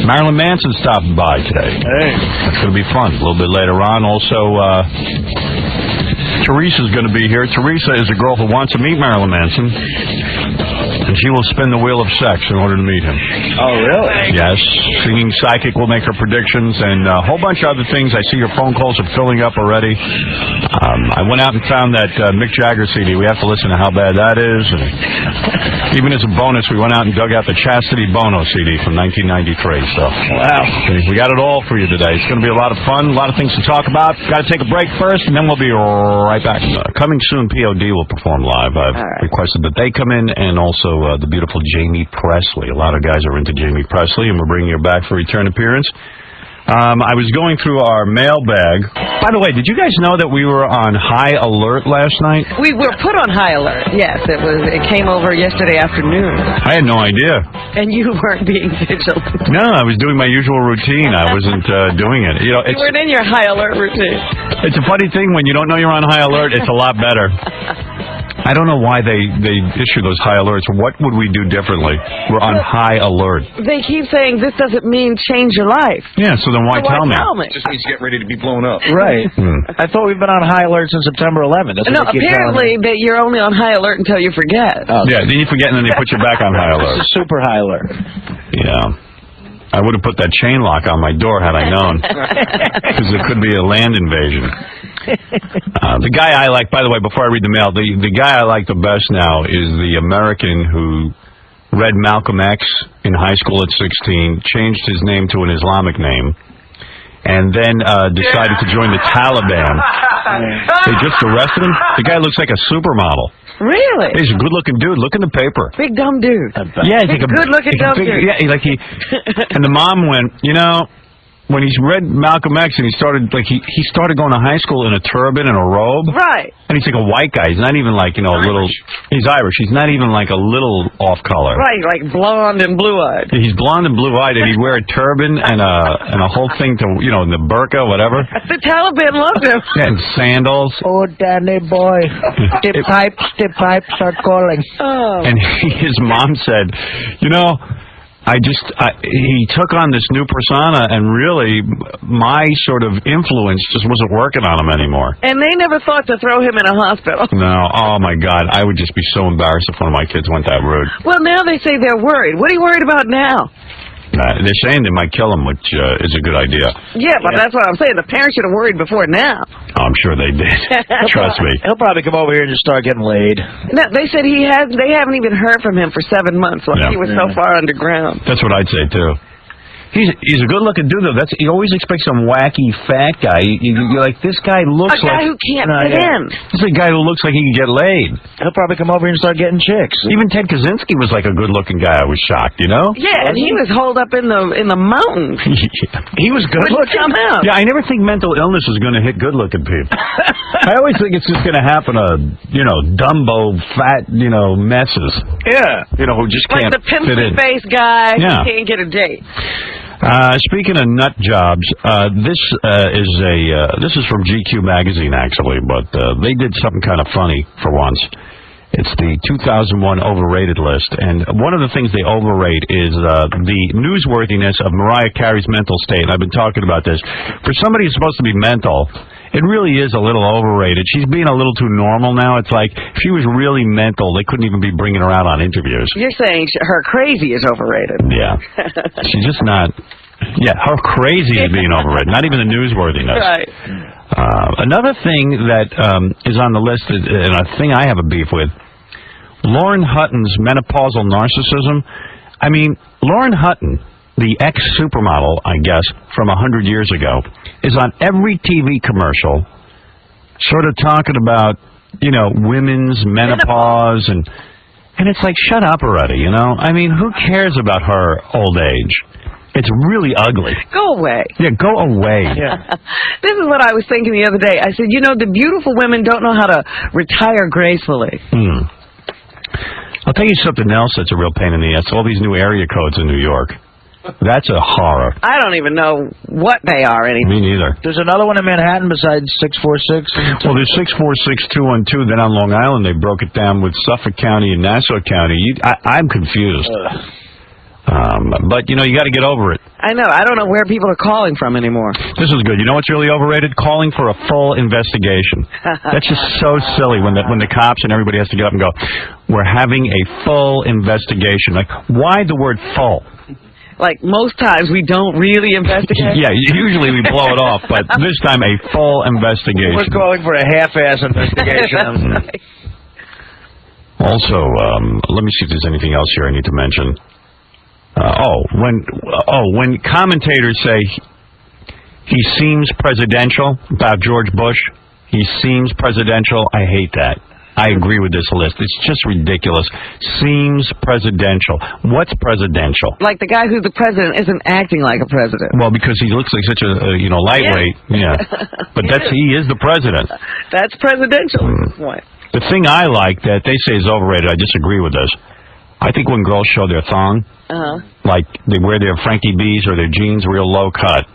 Marilyn Manson stopping by today. Hey. That's going to be fun. A little bit later on. Also, Teresa's going to be here. Teresa is a girl who wants to meet Marilyn Manson. And she will spin the wheel of sex in order to meet him. Oh, really? Yes. Singing Psychic will make her predictions and a whole bunch of other things. I see your phone calls are filling up already. I went out and found that Mick Jagger CD. We have to listen to how bad that is. And even as a bonus, we went out and dug out the Chastity Bono CD from 1993. So, wow. We got it all for you today. It's going to be a lot of fun, a lot of things to talk about. Got to take a break first, and then we'll be right back. Coming soon, POD will perform live. I've requested that they come in, and also the beautiful Jamie Presley. A lot of guys are into Jamie Presley, and we're bringing her back for return appearance. I was going through our mailbag. By the way, did you guys know that we were on high alert last night? We were put on high alert. Yes, it came over yesterday afternoon. I had no idea. And you weren't being vigilant. No, I was doing my usual routine. I wasn't doing it. You know, you weren't in your high alert routine. It's a funny thing when you don't know you're on high alert. It's a lot better. I don't know why they issue those high alerts. What would we do differently? We're on high alert. They keep saying this doesn't mean change your life. Yeah, so then why tell me? It just means get ready to be blown up. Right. I thought we've been on high alert since September 11th. No, apparently that you're only on high alert until you forget. Oh, yeah, then you forget and then they put you back on high alert. It's a super high alert. Yeah. I would have put that chain lock on my door had I known. Because it could be a land invasion. The guy I like, by the way, before I read the mail, the guy I like the best now is the American who read Malcolm X in high school at 16, changed his name to an Islamic name, and then decided to join the Taliban. They just arrested him. The guy looks like a supermodel. Really? He's a good-looking dude. Look in the paper. Big dumb dude. Yeah, he's like a good-looking dumb dude. Yeah, and the mom went, you know, when he's read Malcolm X and he started he started going to high school in a turban and a robe. Right. And he's like a white guy. He's not even like, you know, a little. He's Irish. He's not even like a little off color. Right, like blonde and blue-eyed. He's blonde and blue-eyed, and he'd wear a turban and a whole thing to, you know, the burqa, whatever. The Taliban loved him. Yeah, and sandals. Oh, Danny boy, the pipes are calling. Oh. And his mom said, you know, he took on this new persona, and really, my sort of influence just wasn't working on him anymore. And they never thought to throw him in a hospital. No, oh my God, I would just be so embarrassed if one of my kids went that route. Well, now they say they're worried. What are you worried about now? They're saying they might kill him, which is a good idea. Yeah, but that's what I'm saying. The parents should have worried before now. Oh, I'm sure they did. Trust me. He'll probably come over here and just start getting laid. No, they said they haven't even heard from him for 7 months. He was so far underground. That's what I'd say too. He's a good-looking dude, though. You always expect some wacky fat guy. You're like, this guy looks like... A guy who can't fit in. This is a guy who looks like he can get laid. He'll probably come over here and start getting chicks. Even Ted Kaczynski was like a good-looking guy. I was shocked, you know? Yeah, and he was holed up in the mountains. He was good-looking. Come out. Yeah, I never think mental illness is going to hit good-looking people. I always think it's just going to happen to, you know, Dumbo, fat, you know, messes. Yeah. You know, who just can't like the fit in. pimply-faced guy Yeah. who can't get a date. Speaking of nut jobs, this is from GQ magazine actually, but they did something kind of funny for once. It's the 2001 overrated list, and one of the things they overrate is the newsworthiness of Mariah Carey's mental state. And I've been talking about this. For somebody who's supposed to be mental, it really is a little overrated. She's being a little too normal now. It's like if she was really mental, they couldn't even be bringing her out on interviews. You're saying her crazy is overrated. Yeah. She's just not... Yeah, her crazy is being overrated, not even the newsworthiness. Right. Another thing that is on the list, and a thing I have a beef with, Lauren Hutton's menopausal narcissism. I mean, Lauren Hutton, the ex-supermodel, I guess, from 100 years ago, is on every TV commercial sort of talking about, you know, women's menopause, and it's like, shut up already, you know? I mean, who cares about her old age? It's really ugly. Go away. Yeah, go away. Yeah. This is what I was thinking the other day. I said, you know, the beautiful women don't know how to retire gracefully. I'll tell you something else that's a real pain in the ass. All these new area codes in New York. That's a horror. I don't even know what they are anymore. Me neither. There's another one in Manhattan besides 646. Well, there's 646-212. Then on Long Island, they broke it down with Suffolk County and Nassau County. I'm confused. But, you know, you got to get over it. I know. I don't know where people are calling from anymore. This is good. You know what's really overrated? Calling for a full investigation. That's just so silly when the cops and everybody has to get up and go, we're having a full investigation. Like, why the word full? Like, most times we don't really investigate. Yeah, usually we blow it off, but this time a full investigation. We're calling for a half-ass investigation. That's right. Also, let me see if there's anything else here I need to mention. When commentators say he seems presidential about George Bush, he seems presidential, I hate that. I agree with this list. It's just ridiculous. Seems presidential. What's presidential? Like the guy who's the president isn't acting like a president. Well, because he looks like such a lightweight. Yeah. But he is the president. That's presidential at this point. The thing I like that they say is overrated, I disagree with this. I think when girls show their thong, like they wear their Frankie B's or their jeans real low cut,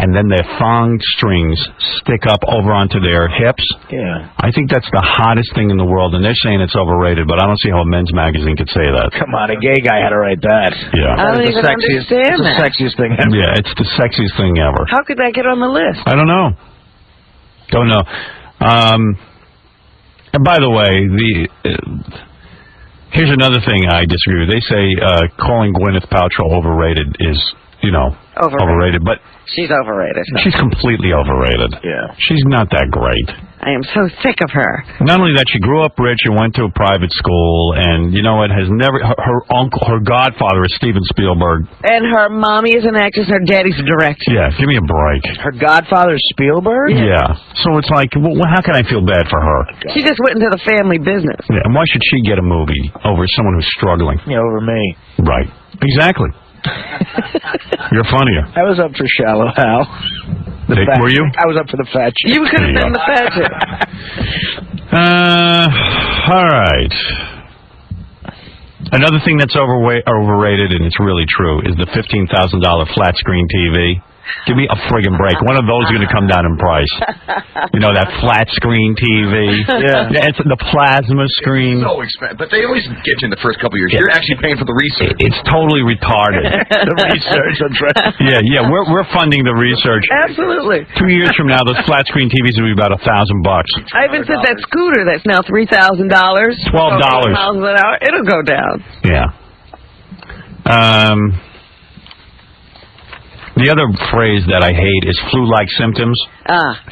and then their thong strings stick up over onto their hips. Yeah. I think that's the hottest thing in the world, and they're saying it's overrated, but I don't see how a men's magazine could say that. Come on, a gay guy had to write that. Yeah. I don't even understand It's the sexiest thing ever. Yeah, it's the sexiest thing ever. How could that get on the list? I don't know. And by the way, here's another thing I disagree with. They say calling Gwyneth Paltrow overrated is, overrated. But she's overrated. She's completely overrated. Yeah. She's not that great. I am so sick of her. Not only that, she grew up rich and went to a private school, and her godfather is Steven Spielberg. And her mommy is an actress, her daddy's a director. Yeah, give me a break. Her godfather is Spielberg? Yeah. So it's like, how can I feel bad for her? She just went into the family business. Yeah, and why should she get a movie over someone who's struggling? Yeah, over me. Right. Exactly. You're funnier. I was up for Shallow Hal. Were you? I was up for the fat chick. You could have been the fat chick. All right. Another thing that's overrated, and it's really true, is the $15,000 flat screen TV. Give me a friggin' break. One of those is going to come down in price. You know, that flat screen TV. Yeah. It's the plasma screen. So expensive. But they always get you in the first couple of years. You're actually paying for the research. It's totally retarded. The research. That's right. Yeah. We're funding the research. Absolutely. 2 years from now, those flat screen TVs will be about $1,000. I even said that scooter that's now $3,000. $12 an hour. It'll go down. Yeah. The other phrase that I hate is flu-like symptoms.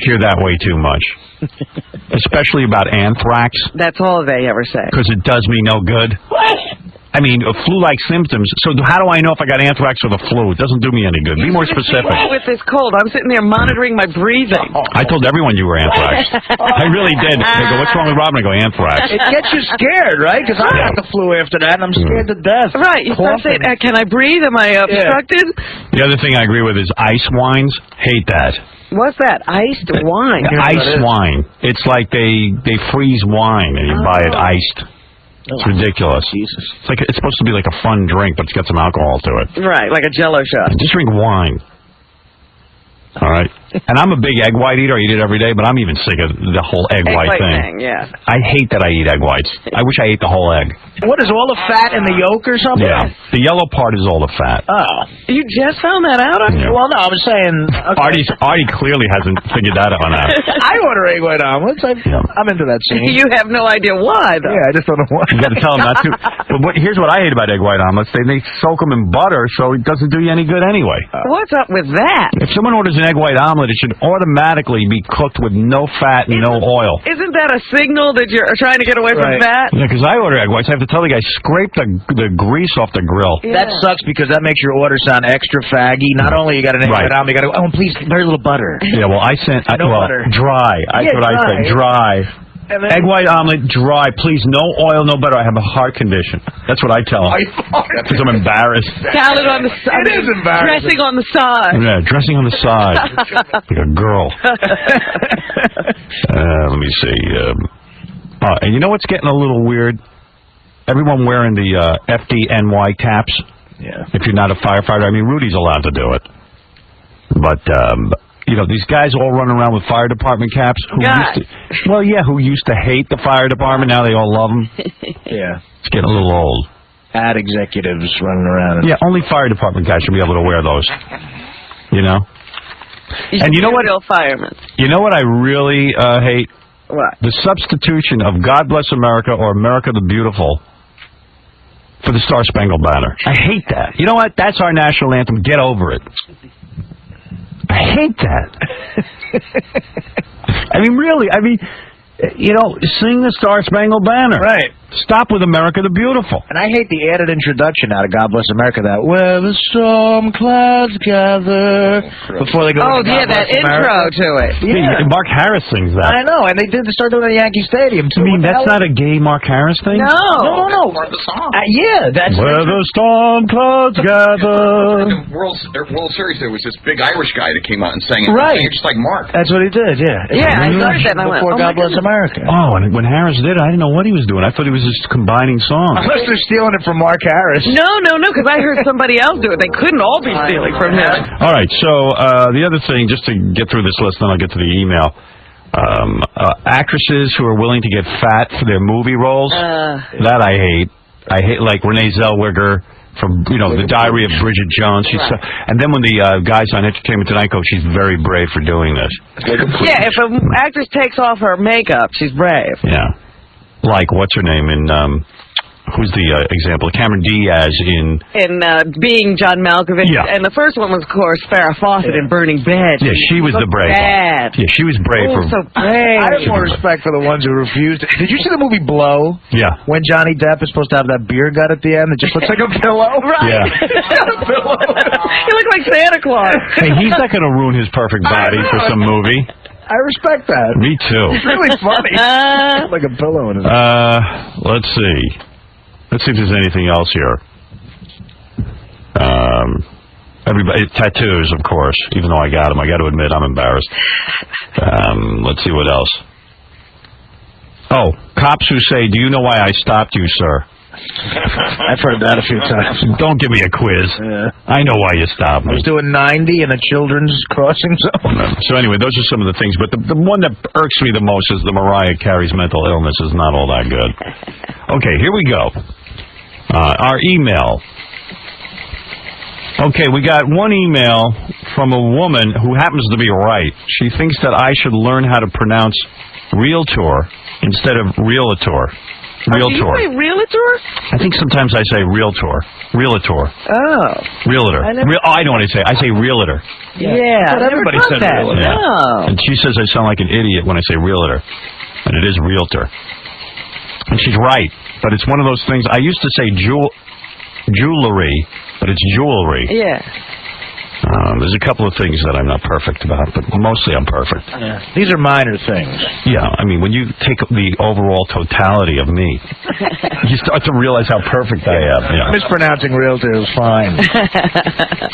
Hear that way too much. Especially about anthrax. That's all they ever say. Because it does me no good. What? I mean, flu-like symptoms. So how do I know if I got anthrax or the flu? It doesn't do me any good. Be more specific. With this cold, I'm sitting there monitoring my breathing. I told everyone you were anthrax. I really did. They go, what's wrong with Robin? I go, anthrax. It gets you scared, right? Because I got the flu after that, and I'm scared to death. Right. You start saying, can I breathe? Am I obstructed? The other thing I agree with is ice wines. Hate that. What's that? Iced wine? Ice wine. It's like they freeze wine and you buy it iced. It's ridiculous. Jesus. It's supposed to be like a fun drink, but it's got some alcohol to it. Right, like a Jell-O shot. Just drink wine. All right. And I'm a big egg white eater. I eat it every day, but I'm even sick of the whole egg white thing. Yeah. I hate that I eat egg whites. I wish I ate the whole egg. What is all the fat in the yolk or something? Yeah. The yellow part is all the fat. Oh. You just found that out? Yeah. Well, no, I was saying... Okay. Artie clearly hasn't figured that one out. I order egg white omelets. I'm into that scene. You have no idea why, though. Yeah, I just don't know why. You got to tell them not to. But here's what I hate about egg white omelets. They soak them in butter, so it doesn't do you any good anyway. What's up with that? If someone orders an egg white omelet, it should automatically be cooked with no fat and no oil. Isn't that a signal that you're trying to get away from fat? Yeah, because I order egg whites. I have to tell the guy, scrape the grease off the grill. Yeah. That sucks because that makes your order sound extra faggy. Not only you got an egg white omelet, you got to go, please, very little butter. Yeah, well, butter. Dry. That's what I said, dry. Egg white omelet, dry. Please, no oil, no butter. I have a heart condition. That's what I tell him. Because I'm embarrassed. Salad on the side. It is embarrassing. Dressing on the side. Yeah, dressing on the side. Like a girl. Let me see. And you know what's getting a little weird? Everyone wearing the FDNY caps. Yeah. If you're not a firefighter. I mean, Rudy's allowed to do it. But, these guys all running around with fire department caps. Who used to hate the fire department. Now they all love them. Yeah. It's getting a little old. ad executives running around. Yeah, only fire department guys should be able to wear those. You know? And you know what? Real firemen. You know what I really hate? What? The substitution of God Bless America or America the Beautiful for the Star Spangled Banner. I hate that. You know what? That's our national anthem. Get over it. I hate that. I mean, really. I mean, you know, sing the Star Spangled Banner. Right. Stop with America the Beautiful. And I hate the added introduction out of God Bless America, that where the storm clouds gather, before they go Oh, to yeah, God that Bless intro America. to it. Yeah. Mark Harris sings that. I know, and they did start doing it at Yankee Stadium, too. I mean, that's not a gay Mark Harris thing? No. Part of the song. Yeah, that's... Where the storm clouds gather. The World Series, there was this big Irish guy that came out and sang it. Right. He sang it just like Mark. That's what he did, yeah. Yeah, I heard that, and I went, Before oh, God Bless America. Oh, and when Harris did it, I didn't know what he was doing. I thought he was just combining songs. Unless they're stealing it from Mark Harris. No, because I heard somebody else do it. They couldn't all be stealing from him. All right, so the other thing, just to get through this list, then I'll get to the email. Actresses who are willing to get fat for their movie roles, that I hate. I hate, like Renee Zellweger from, you know, The Diary of Bridget Jones. She's and then when the guys on Entertainment Tonight go, she's very brave for doing this. Yeah, if an actress takes off her makeup, she's brave. Yeah. Like, what's her name in... who's the example? Cameron Diaz in Being John Malkovich. Yeah. And the first one was, of course, Farrah Fawcett in Burning Bed. Yeah, she was the brave bad. one. Yeah, she was brave for... so brave. I have more respect for the ones who refused. Did you see the movie Blow? Yeah. When Johnny Depp is supposed to have that beer gut at the end that just looks like a pillow? Right. Yeah. He looked like Santa Claus. Hey, he's not going to ruin his perfect body for some movie. I respect that. Me too. It's really funny. Like a pillow in his Let's see. Let's see if there's anything else here. Everybody, tattoos, of course. Even though I got them, I got to admit I'm embarrassed. Let's see what else. Oh, cops who say, "Do you know why I stopped you, sir?" I've heard that a few times. Don't give me a quiz. Yeah. I know why you stopped I me. was doing 90 in a children's crossing zone. So anyway, those are some of the things. But the one that irks me the most is the Mariah Carey's mental illness is not all that good. Okay, here we go. Our email. Okay, we got one email from a woman who happens to be right. She thinks that I should learn how to pronounce realtor instead of realtor. Realtor. Do you say realtor? I think sometimes I say realtor. Realtor. Oh. Realtor. I know what I say. I say realtor. Yeah. But everybody said that. realtor. Yeah. No. And she says I sound like an idiot when I say realtor. And it is realtor. And she's right. But it's one of those things. I used to say jewelry, but it's jewelry. Yeah. There's a couple of things that I'm not perfect about, but mostly I'm perfect. Yeah. These are minor things. Yeah, I mean, when you take the overall totality of me, you start to realize how perfect I am. Yeah. Mispronouncing realtor is fine.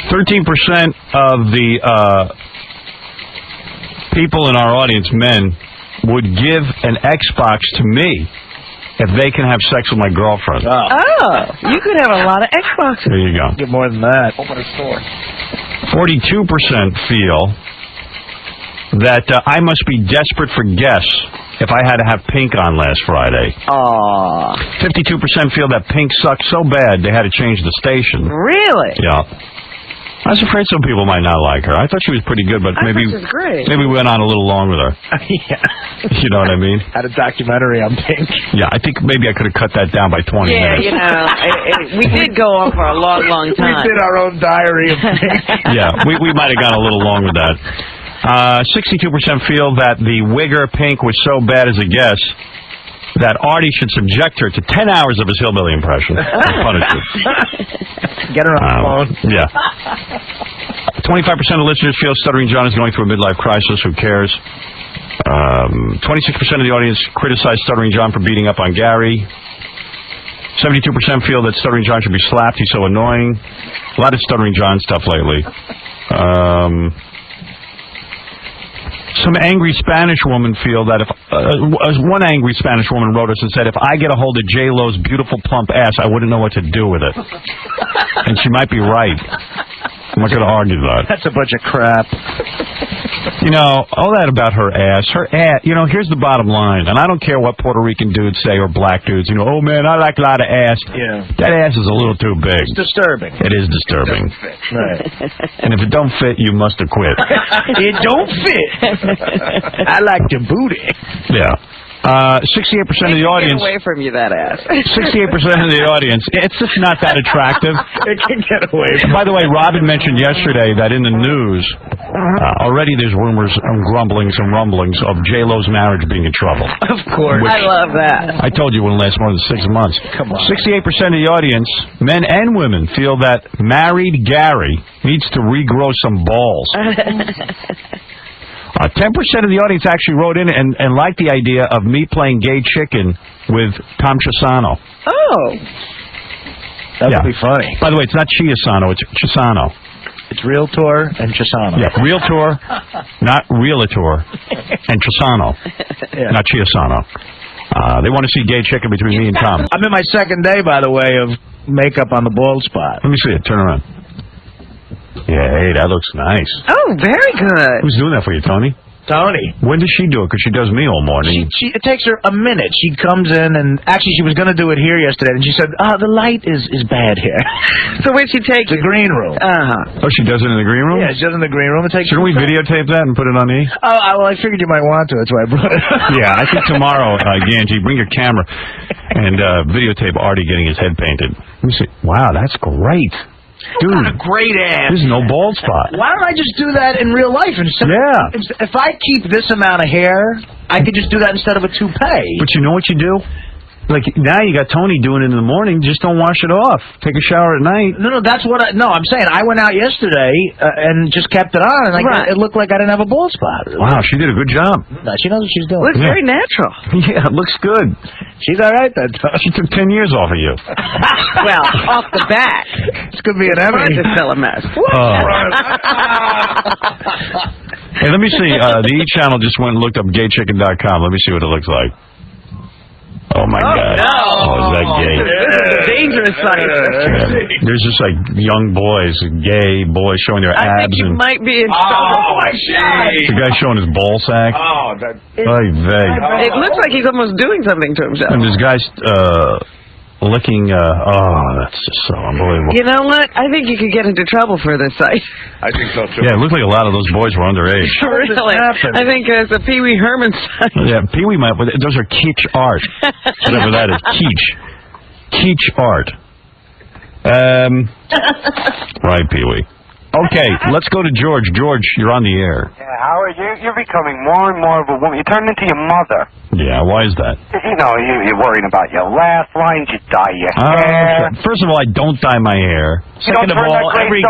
13% of the people in our audience, men, would give an Xbox to me if they can have sex with my girlfriend. Oh, you could have a lot of Xboxes. There you go. Get more than that. Open a store. 42% feel that I must be desperate for guests if I had to have Pink on last Friday. Aw. 52% feel that Pink sucked so bad they had to change the station. Really? Yeah. I was afraid some people might not like her. I thought she was pretty good, but maybe I thought she was great. maybe we went on a little long with her. Yeah. You know what I mean? Had a documentary on Pink. Yeah, I think maybe I could have cut that down by 20 Yeah, minutes. you know, we did go on for a long, long We time. did our own diary of Pink. Yeah, we might have gone a little long with that. 62% feel that the wigger Pink was so bad as a guest that Artie should subject her to 10 hours of his hillbilly impression as punishment. Get her on the phone. Yeah. 25% of listeners feel Stuttering John is going through a midlife crisis. Who cares? 26% of the audience criticize Stuttering John for beating up on Gary. 72% feel that Stuttering John should be slapped. He's so annoying. A lot of Stuttering John stuff lately. Some angry Spanish woman feel that if one angry Spanish woman wrote us and said, if I get a hold of J-Lo's beautiful plump ass, I wouldn't know what to do with it. And she might be right. I'm not going to argue that. That's a bunch of crap. You know, all that about her ass. Her ass, you know, here's the bottom line, and I don't care what Puerto Rican dudes say or black dudes. You know, oh, man, I like a lot of ass. Yeah. That ass is a little too big. It's disturbing. It is disturbing. Right. And if it don't fit, you must have quit. It don't fit. I like the booty. Yeah. 68% of the audience. Get away from you, that ass. 68% of the audience. It's just not that attractive. It can get away. By the way, Robin mentioned yesterday that in the news, already there's rumors and grumblings and rumblings of J-Lo's marriage being in trouble. Of course. I love that. I told you it wouldn't last more than 6 months. Come on. 68% of the audience, men and women, feel that married Gary needs to regrow some balls. 10% of the audience actually wrote in and liked the idea of me playing gay chicken with Tom Chisano. Oh. That would be funny. By the way, it's not Chiasano, it's Chisano. It's Realtor and Chisano. Yeah, Realtor, not Realtor, and Chisano, not Chiasano. They want to see gay chicken between me and Tom. I'm in my second day, by the way, of makeup on the bald spot. Let me see it. Turn around. Yeah, hey, that looks nice. Oh, very good. Who's doing that for you, Tony? Tony. When does she do it? Because she does me all morning. It takes her a minute. She comes in, and actually she was going to do it here yesterday, and she said, the light is bad here. So where'd she take the green room. Oh, she does it in the green room? Yeah, she does it in the green room. Shouldn't we videotape that and put it on E? Oh, well, I figured you might want to. That's why I brought it up. Yeah, I think tomorrow, Ganji, bring your camera and videotape Artie getting his head painted. Let me see. Wow, that's great. Dude, what a great ass. There's no bald spot. Why don't I just do that in real life? If I keep this amount of hair, I could just do that instead of a toupee. But you know what you do? Like, now you got Tony doing it in the morning. Just don't wash it off. Take a shower at night. No, that's what I'm saying. I went out yesterday and just kept it on, and it looked like I didn't have a bald spot. Wow, she did a good job. No, she knows what she's doing. Looks very natural. Yeah, it looks good. She's all right, then. She took 10 years off of you. Well, off the back. This could be an Emmy. It's still a mess. Hey, let me see. The E! Channel just went and looked up gaychicken.com. Let me see what it looks like. Oh, my God. No. Oh, is that gay? This is a dangerous site. There's just like young boys, gay boys showing their I abs. think you and might be in trouble. Oh, my God. the guy showing his ball sack. Oh, that... It looks like he's almost doing something to himself. And this guy's licking, that's just so unbelievable. You know what? I think you could get into trouble for this site. I think so, too. Yeah, it looked like a lot of those boys were underage. Really? I think it's a Pee Wee Herman site. Yeah, Pee Wee might, but those are kitsch art. Whatever that is. Kitsch art. Right, Pee Wee. Okay, let's go to George. George, you're on the air. Yeah, Howard, you're becoming more and more of a woman. You turn into your mother. Yeah, why is that? You know, you're worrying about your laugh lines. You dye your hair. First of all, I don't dye my hair. Second of all, every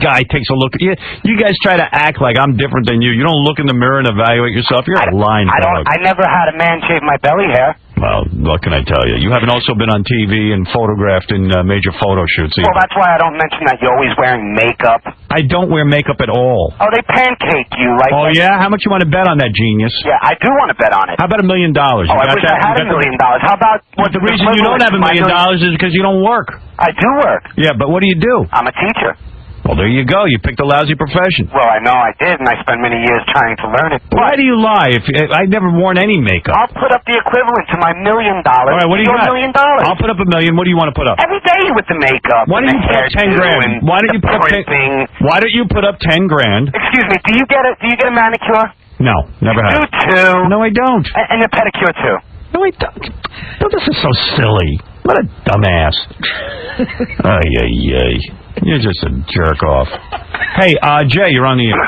guy takes a look. You guys try to act like I'm different than you. You don't look in the mirror and evaluate yourself. You're a lying dog. I never had a man shave my belly hair. Well, what can I tell you? You haven't also been on TV and photographed in major photo shoots either. Well, that's why I don't mention that you're always wearing makeup. I don't wear makeup at all. Oh, they pancake you like. Oh, yeah? How much you want to bet on that, genius? Yeah, I do want to bet on it. How about $1 million? Oh, I wish I had $1 million. How about... But the reason you don't have $1 million is because you don't work. I do work. Yeah, but what do you do? I'm a teacher. Well, there you go. You picked a lousy profession. Well, I know I did, and I spent many years trying to learn it. Why do you lie? I've never worn any makeup. I'll put up the equivalent to my $1 million. All right, what do you got? $1 million. I'll put up $1 million. What do you want to put up? Every day with the makeup. Why don't you put up 10 grand? Why don't you put up 10? Why don't you put up 10 grand? Excuse me. Do you get a manicure? No, never have. You too. No, I don't. And a pedicure too. No, I don't. No, this is so silly. What a dumbass. Ay. You're just a jerk off. Hey, Jay, you're on the air.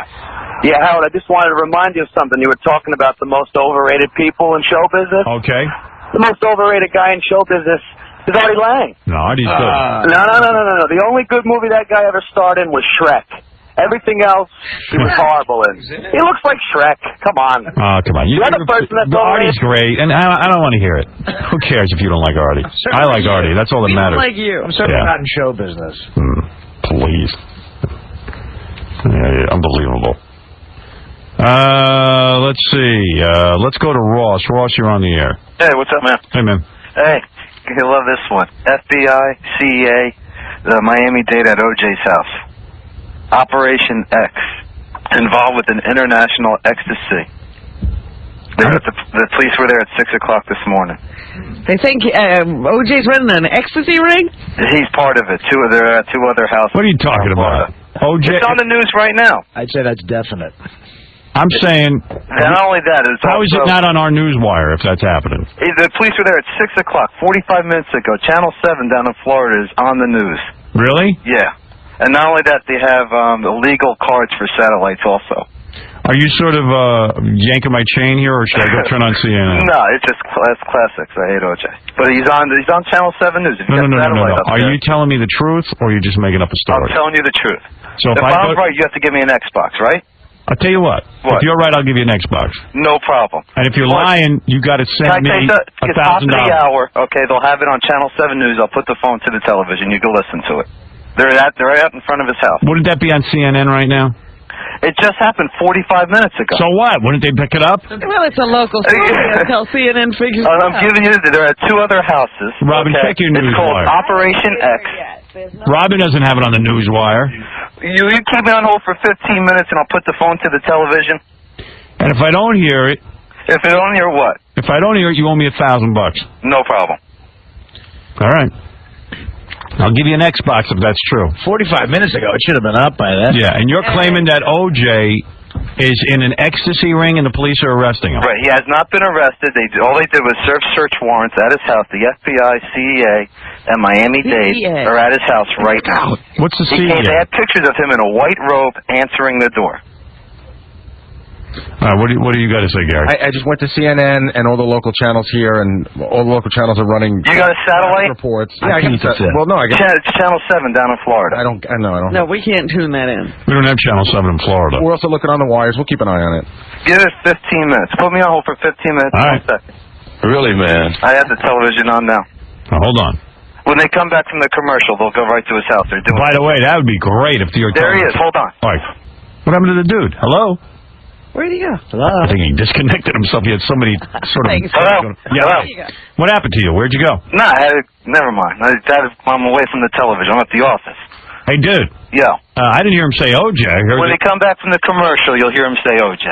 Yeah, Howard, I just wanted to remind you of something. You were talking about the most overrated people in show business. Okay. The most overrated guy in show business is Artie Lang. No, Artie's good. No. The only good movie that guy ever starred in was Shrek. Everything else, he was horrible in. He looks like Shrek. Come on. Oh, come on. You're the person that's Artie's great, and I don't want to hear it. Who cares if you don't like Artie? I like Artie. That's all that matters. Like you. I'm certainly not in show business. Please. Yeah, unbelievable. Let's see. Let's go to Ross. Ross, you're on the air. Hey, what's up, man? Hey, man. Hey, you love this one. FBI, CEA, the Miami-Dade at OJ's house. Operation X. involved with an international ecstasy. The police were there at 6 o'clock this morning. They think OJ's running an ecstasy ring? He's part of it. There are 2 other houses. What are you talking about? OJ? It's on the news right now. I'd say that's definite. I'm saying... Not only that, it's how is also, it not on our news wire if that's happening? The police were there at 6 o'clock, 45 minutes ago. Channel 7 down in Florida is on the news. Really? Yeah. And not only that, they have illegal cards for satellites also. Are you sort of yanking my chain here, or should I go turn on CNN? No, it's just classics. I hate OJ. But he's on Channel 7 News. If you No. up Are there, you telling me the truth, or are you just making up a story? I'm telling you the truth. So if I'm right, you have to give me an Xbox, right? I'll tell you what. If you're right, I'll give you an Xbox. No problem. And if you're lying, you got to send me It's top of the $1,000. hour. Okay, they'll have it on Channel 7 News. I'll put the phone to the television. You can listen to it. They're right out in front of his house. Wouldn't that be on CNN right now? It just happened 45 minutes ago. So what? Wouldn't they pick it up? Well, it's a local story until CNN figures it out. I'm giving you there are 2 other houses. Robin, okay? check your news It's called wire. Operation X. Robin doesn't have it on the news wire. You keep me on hold for 15 minutes, and I'll put the phone to the television. And if I don't hear it... If I don't hear what? If I don't hear it, you owe me $1,000. No problem. All right. I'll give you an Xbox if that's true. 45 minutes ago, it should have been up by then. Yeah, and you're claiming that OJ is in an ecstasy ring and the police are arresting him. Right, he has not been arrested. All they did was serve search warrants at his house. The FBI, CEA, and Miami-Dade are at his house right now. What's the They CEA? had pictures of him in a white robe answering the door. What do you got to say, Gary? I just went to CNN and all the local channels here, and all the local channels are running. You got a satellite? Reports. I can't get that. Well, no, I get. It's Channel 7 down in Florida. I don't. No, we can't tune that in. We don't have Channel 7 in Florida. We're also looking on the wires. We'll keep an eye on it. Give it 15 minutes. Put me on hold for 15 minutes. All right. 1 second. Really, man? I have the television on now. Now, hold on. When they come back from the commercial, they'll go right to his house. They're doing. By the way, that would be great if you're... There he is. Hold on. All right. What happened to the dude? Hello? Where'd he go? I think he disconnected himself. He had somebody sort of... Hello? Yeah. Hello? What happened to you? Where'd you go? Nah, never mind. I'm away from the television. I'm at the office. Hey, dude. Yeah. I didn't hear him say OJ. I heard When they come back from the commercial, you'll hear him say OJ.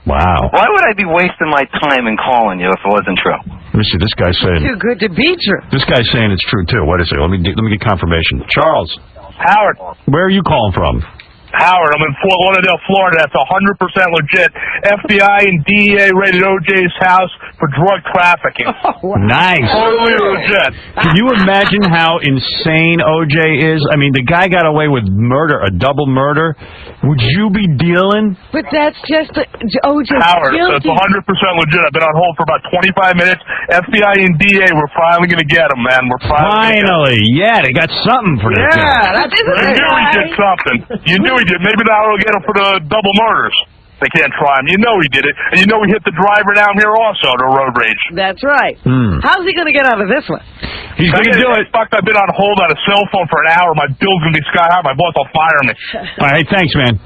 Wow. Why would I be wasting my time in calling you if it wasn't true? Let me see. This guy's saying... Too good to be true. This guy's saying it's true, too. What is it? Let me get confirmation. Charles. Howard. Where are you calling from? Howard, I'm in Fort Lauderdale, Florida. That's 100% legit. FBI and DEA raided OJ's house for drug trafficking. Nice. Totally legit. Can you imagine how insane OJ is? I mean, the guy got away with murder, a double murder. Would you be dealing? But that's just OJ. Howard, guilty. it's 100% legit. I've been on hold for about 25 minutes. FBI and DEA, we're finally going to get him, man. We're Finally. Yeah, they got something for this guy. Yeah, that's You knew he did something. You knew he did. Maybe now we'll get him for the double murders. They can't try him. You know he did it. And you know he hit the driver down here also to road rage. That's right. How's he going to get out of this one? He's going to do it. Fuck, I've been on hold on a cell phone for an hour. My bill's going to be sky high. My boss will fire me. All right, thanks, man.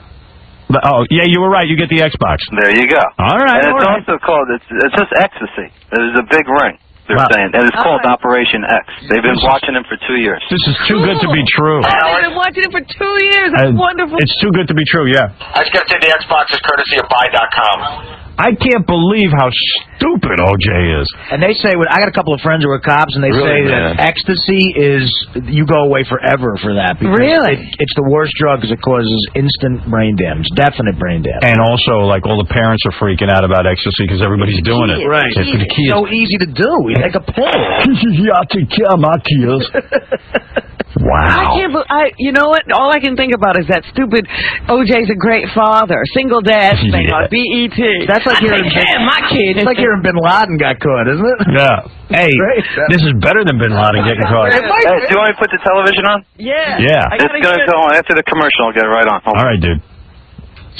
Oh, yeah, you were right. You get the Xbox. There you go. All right. And it's all right. also called, it's just ecstasy. There's a big ring, they're saying. And it's called Operation X. They've been watching him for 2 years. This is too good to be true. Oh, they've been watching it for 2 years. That's wonderful. It's too good to be true, yeah. I just got to say the Xbox is courtesy of buy.com. I can't believe how stupid OJ is. And they say, I got a couple of friends who are cops, and they say that ecstasy is, you go away forever for that. Because Really? It's the worst drug because it causes instant brain damage, definite brain damage. And also, like, all the parents are freaking out about ecstasy because everybody's doing it. Right. It's for the kids. So easy to do. We take a pill. I take care of my kids. Wow. I can't believe, you know what? All I can think about is that stupid OJ's a great father, single dad thing on BET. That's like hearing my kid. It's like hearing Bin Laden got caught, isn't it? Yeah. Hey, this is better than Bin Laden getting caught. Hey, do you want me to put the television on? Yeah. Yeah. It's going to go on. After the commercial, I'll get it right on. All right, dude.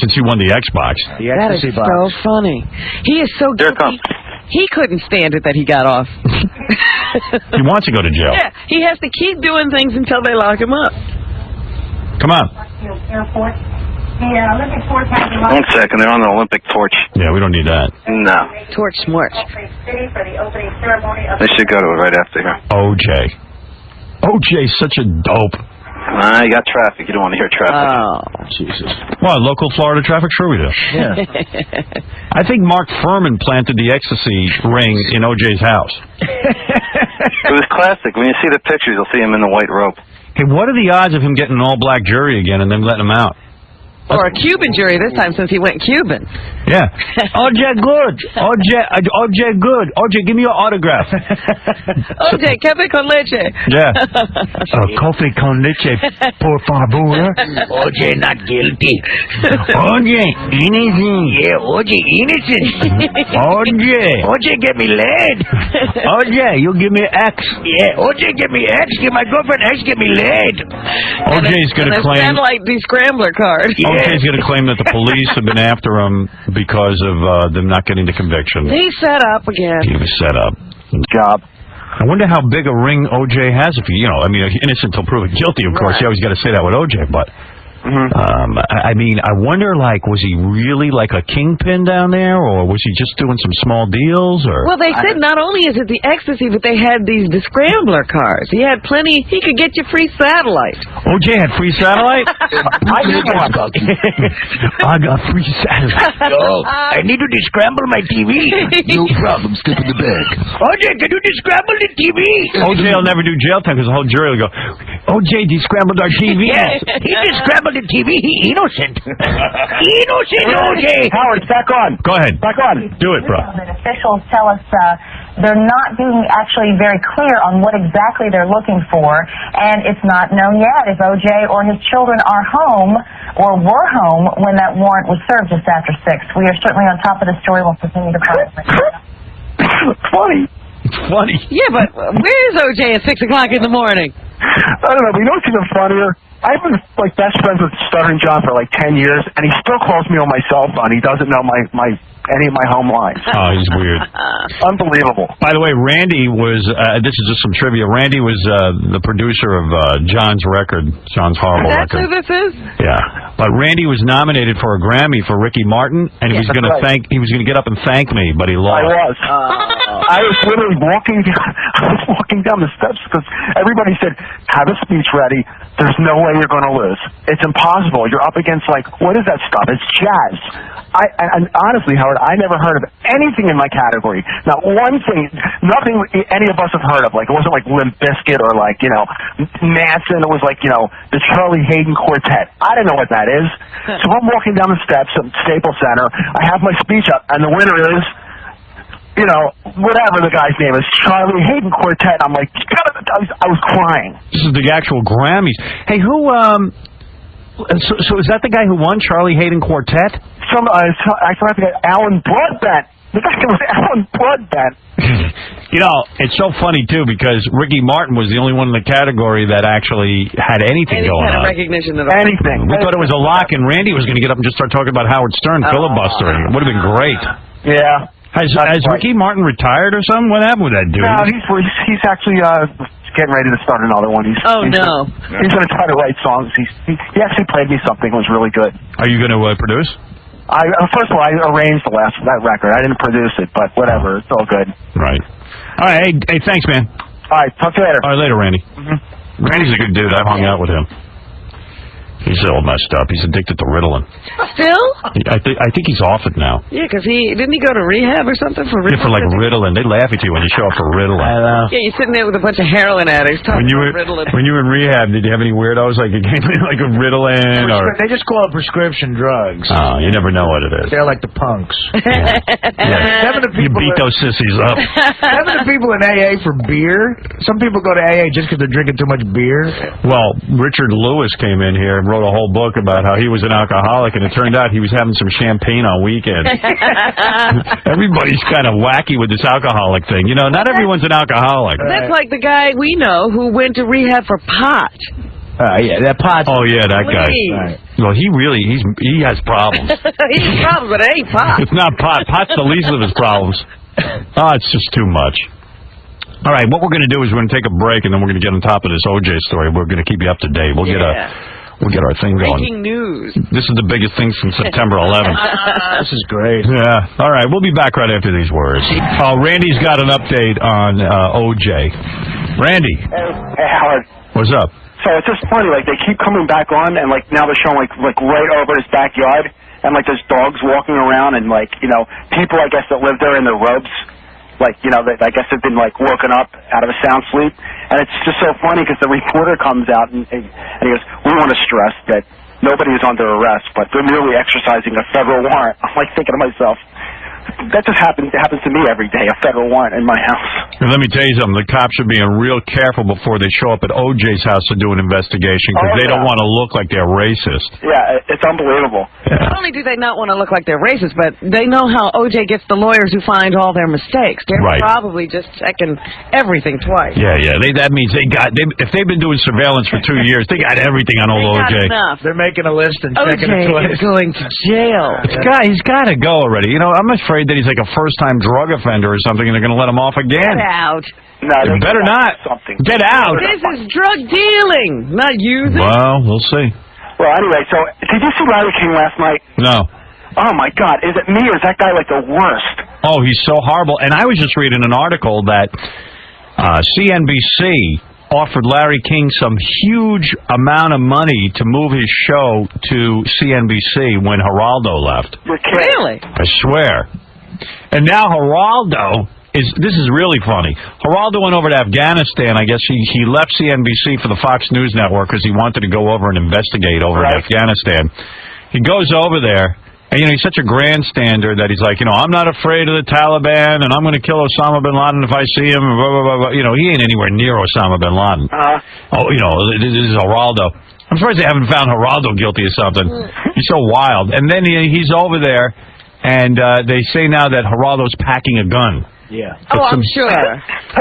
Since you won the Xbox. The That is ecstasy box. so funny. He is so Here it guilty. comes. He couldn't stand it that he got off. He wants to go to jail. Yeah, he has to keep doing things until they lock him up. Come on. Airport. The Olympic Torch has 1 second. They're on the Olympic torch. Yeah, we don't need that. No. Torch smarts. City for the opening ceremony of They should go to it right after here. OJ's such a dope. You got traffic. You don't want to hear traffic. Oh, Jesus. What, local Florida traffic? Sure we do. Yeah. I think Mark Furman planted the ecstasy ring in O.J.'s house. It was classic. When you see the pictures, you'll see him in the white robe. Hey, what are the odds of him getting an all-black jury again and then letting him out? or a Cuban jury this time since he went Cuban. Yeah. OJ good. OJ good. OJ, give me your autograph. OJ, café con leche. Yeah. Coffee con leche, por favor. OJ not guilty. OJ, innocent. Yeah, OJ innocent. OJ get me laid. OJ, you give me X. Yeah, OJ get me X. Give my girlfriend X. Get me laid. OJ's going to claim. Satellite descrambler card. OJ's going to claim that the police have been after him because of them not getting the conviction. He's set up again. He was set up. Job. I wonder how big a ring OJ has. If you know, I mean, innocent till proven guilty. Of course, you always got to say that with OJ, but. I mean, I wonder, like, was he really like a kingpin down there, or was he just doing some small deals? Or well, they said not only is it the ecstasy, but they had these descrambler cars. He had plenty. He could get you free satellite. OJ had free satellite. I need one. I got free satellite. Yo, I need to descramble my TV. No problem. Skip in the bag. OJ, can you descramble the TV? OJ will never do jail time because the whole jury will go, OJ descrambled our TV. Yes, he descrambled the TV. He innocent. Innocent, OJ. Howard, back on. Go ahead. Back on. Do it, bro. The officials tell us they're not being actually very clear on what exactly they're looking for, and it's not known yet if OJ or his children are home or were home when that warrant was served just after 6. We are certainly on top of the story. We'll continue to follow it. Funny. It's funny. Yeah, but where's OJ at 6 o'clock in the morning? I don't know, but you know what's even funnier? I've been like best friends with Stuttering John for like 10 years, and he still calls me on my cell phone. He doesn't know any of my home lines. Oh, he's weird. Unbelievable. By the way, Randy was, this is just some trivia, Randy was the producer of John's record, John's horrible That's record. who this is? Yeah. But Randy was nominated for a Grammy for Ricky Martin, and he was going to he was going to get up and thank me, but he lost. I was. I was literally walking down the steps because everybody said, have a speech ready. There's no way you're going to lose. It's impossible. You're up against, like, what is that stuff? It's jazz. And honestly, Howard, I never heard of anything in my category. Not one thing, nothing any of us have heard of. Like, it wasn't like Limp Bizkit or like, you know, Manson. It was like, you know, the Charlie Hayden Quartet. I didn't know what that is. So I'm walking down the steps at Staples Center. I have my speech up, and the winner is, you know, whatever the guy's name is, Charlie Hayden Quartet. I'm like, I was crying. This is the actual Grammys. Hey, who, so is that the guy who won, Charlie Hayden Quartet? I forgot the guy, Alan Broadbent. The guy was Alan Broadbent. You know, it's so funny, too, because Ricky Martin was the only one in the category that actually had anything going kind of on. recognition at all. Anything. We thought it was a lock, and Randy was going to get up and just start talking about Howard Stern filibustering. It would have been great. Yeah. Has Ricky Martin retired or something? What happened with that dude? No, he's actually getting ready to start another one. He's going to try to write songs. He actually played me something that was really good. Are you going to produce? First of all, I arranged that record. I didn't produce it, but whatever. It's all good. Right. All right. Hey, thanks, man. All right. Talk to you later. All right, later, Randy. Randy's a good dude. I've hung out with him. He's all messed up. He's addicted to Ritalin. Still? I think he's off it now. Yeah, because didn't he go to rehab or something for Ritalin? Yeah, for like Ritalin. They laugh at you when you show up for Ritalin. Yeah, you're sitting there with a bunch of heroin addicts talking about Ritalin. When you were in rehab, did you have any weirdos like you came in like a Ritalin or? They just call it prescription drugs. Oh, you never know what it is. They're like the punks. Yeah. You beat those sissies up. Having the people in AA for beer. Some people go to AA just because they're drinking too much beer. Well, Richard Lewis came in here and wrote a whole book about how he was an alcoholic, and it turned out he was having some champagne on weekends. Everybody's kind of wacky with this alcoholic thing. You know, not everyone's an alcoholic. That's like the guy we know who went to rehab for pot. Yeah, that pot. Oh, yeah, that guy. Right. Well, he has problems. He has problems, but it ain't pot. It's not pot. Pot's the least of his problems. Oh, it's just too much. All right, what we're going to do is we're going to take a break, and then we're going to get on top of this OJ story. We're going to keep you up to date. We'll get our thing going. Breaking news. This is the biggest thing since September 11th. This is great. Yeah. All right, we'll be back right after these words. Randy's got an update on OJ. Randy. Hey, Howard. What's up? So it's just funny, like, they keep coming back on, and, like, now they're showing, like right over his backyard, and, like, there's dogs walking around, and, like, you know, people, I guess, that live there in their robes, like, you know, I guess they've been, like, woken up out of a sound sleep, and it's just so funny because the reporter comes out, and he goes, we want to stress that nobody is under arrest, but they're merely exercising a federal warrant. I'm, like, thinking to myself, that just happens to me every day, a federal warrant in my house. And let me tell you something, the cops are being real careful before they show up at OJ's house to do an investigation because they don't want to look like they're racist. Yeah, it's unbelievable. Not only do they not want to look like they're racist, but they know how OJ gets the lawyers who find all their mistakes. They're probably just checking everything twice. Yeah. That means if they've been doing surveillance for 2 years, they got everything on old OJ. They're making a list and checking it twice. OJ is going to jail. He's got to go already. You know, I'm afraid that he's like a first-time drug offender or something, and they're going to let him off again. Get out. No, they better not. Get out. This is drug dealing, not using. Well, we'll see. Well, anyway, so did you see Larry King last night? No. Oh, my God. Is it me or is that guy like the worst? Oh, he's so horrible. And I was just reading an article that CNBC offered Larry King some huge amount of money to move his show to CNBC when Geraldo left. Really? I swear. And now Geraldo this is really funny. Geraldo went over to Afghanistan. I guess he left CNBC for the Fox News Network because he wanted to go over and investigate over in Afghanistan. He goes over there, and, you know, he's such a grandstander that he's like, you know, I'm not afraid of the Taliban, and I'm going to kill Osama bin Laden if I see him, blah, blah, blah, blah. You know, he ain't anywhere near Osama bin Laden. Oh, you know, this is Geraldo. I'm surprised they haven't found Geraldo guilty of something. He's so wild. And then he's over there, and they say now that Geraldo's packing a gun. Yeah. I'm sure.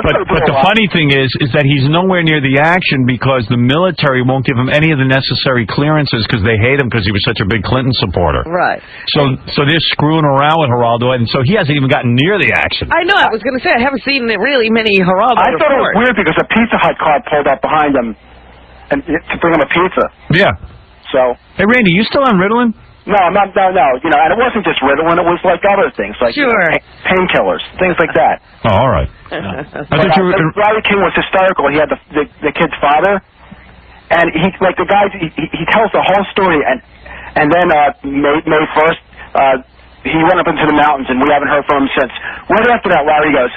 But the funny thing is that he's nowhere near the action because the military won't give him any of the necessary clearances because they hate him because he was such a big Clinton supporter. Right. So they're screwing around with Geraldo, and so he hasn't even gotten near the action. I know. I was going to say I haven't seen really many Geraldo I thought it was reports. weird because a Pizza Hut car pulled up behind him and to bring him a pizza. Yeah. So. Hey, Randy, you still on Ritalin? No, no. You know, and it wasn't just Ritalin. It was like other things, like painkillers, things like that. Oh, all right. Larry King was hysterical. He had the kid's father, and he tells the whole story. And then May 1st, he went up into the mountains, and we haven't heard from him since. Right after that, Larry goes,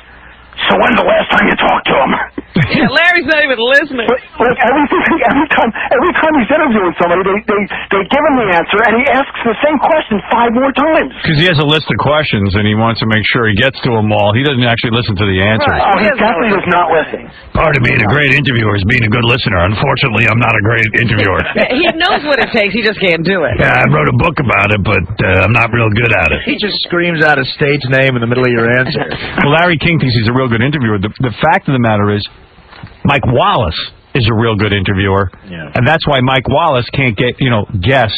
"So when's the last time you talked to him?" Yeah, Larry's not even listening. Like every time he's interviewing somebody, they give him the answer, and he asks the same question 5 more times. Because he has a list of questions, and he wants to make sure he gets to them all. He doesn't actually listen to the answers. Right. Oh, he definitely was not listening. Part of being a great interviewer is being a good listener. Unfortunately, I'm not a great interviewer. He knows what it takes. He just can't do it. Yeah, I wrote a book about it, but I'm not real good at it. He just screams out a stage name in the middle of your answer. Well, Larry King thinks he's a real good interviewer. The fact of the matter is, Mike Wallace is a real good interviewer, and that's why Mike Wallace can't guess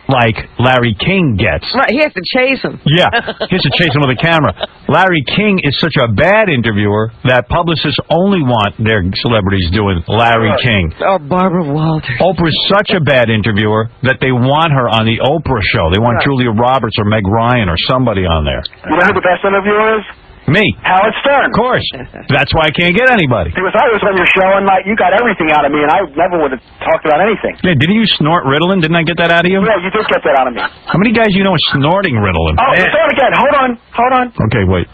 like Larry King gets. Right, he has to chase him. Yeah, he has to chase him with a camera. Larry King is such a bad interviewer that publicists only want their celebrities doing Larry King. Or Barbara Walters. Oprah's such a bad interviewer that they want her on the Oprah show. They want Julia Roberts or Meg Ryan or somebody on there. You know who the best interviewer is? Me. Howard Stern. Of course. That's why I can't get anybody. Because I was on your show and you got everything out of me, and I never would have talked about anything. Yeah, didn't you snort Ritalin? Didn't I get that out of you? Yeah, you did get that out of me. How many guys you know are snorting Ritalin? Oh, say it again. Hold on. Okay, wait.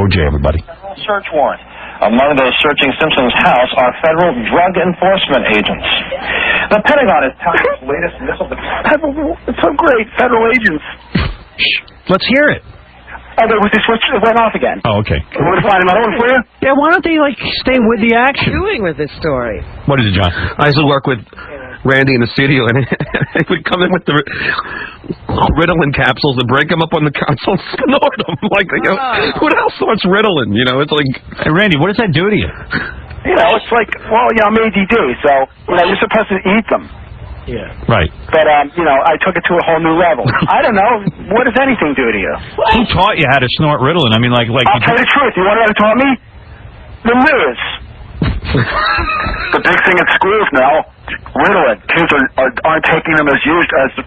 OJ, everybody. Search warrant. Among those searching Simpson's house are federal drug enforcement agents. The Pentagon is touting its latest missile defense. It's so great. Federal agents. Let's hear it. Oh, it went off again. Oh, okay. You want to find another one for you? Yeah, why don't they, stay with the action? What are you doing with this story? What is it, John? I used to work with Randy in the studio, and they would come in with the Ritalin capsules and break them up on the console and snort them. Who else snorts Ritalin? You know, it's like... Hey, Randy, what does that do to you? You know, it's like, I'm ADD, so, you're supposed to eat them. Yeah. Right. But, I took it to a whole new level. I don't know. What does anything do to you? Who taught you how to snort Ritalin? I mean, I'll tell you the truth. You want to know who taught me? The news. The big thing at schools now, Ritalin. Kids aren't taking them as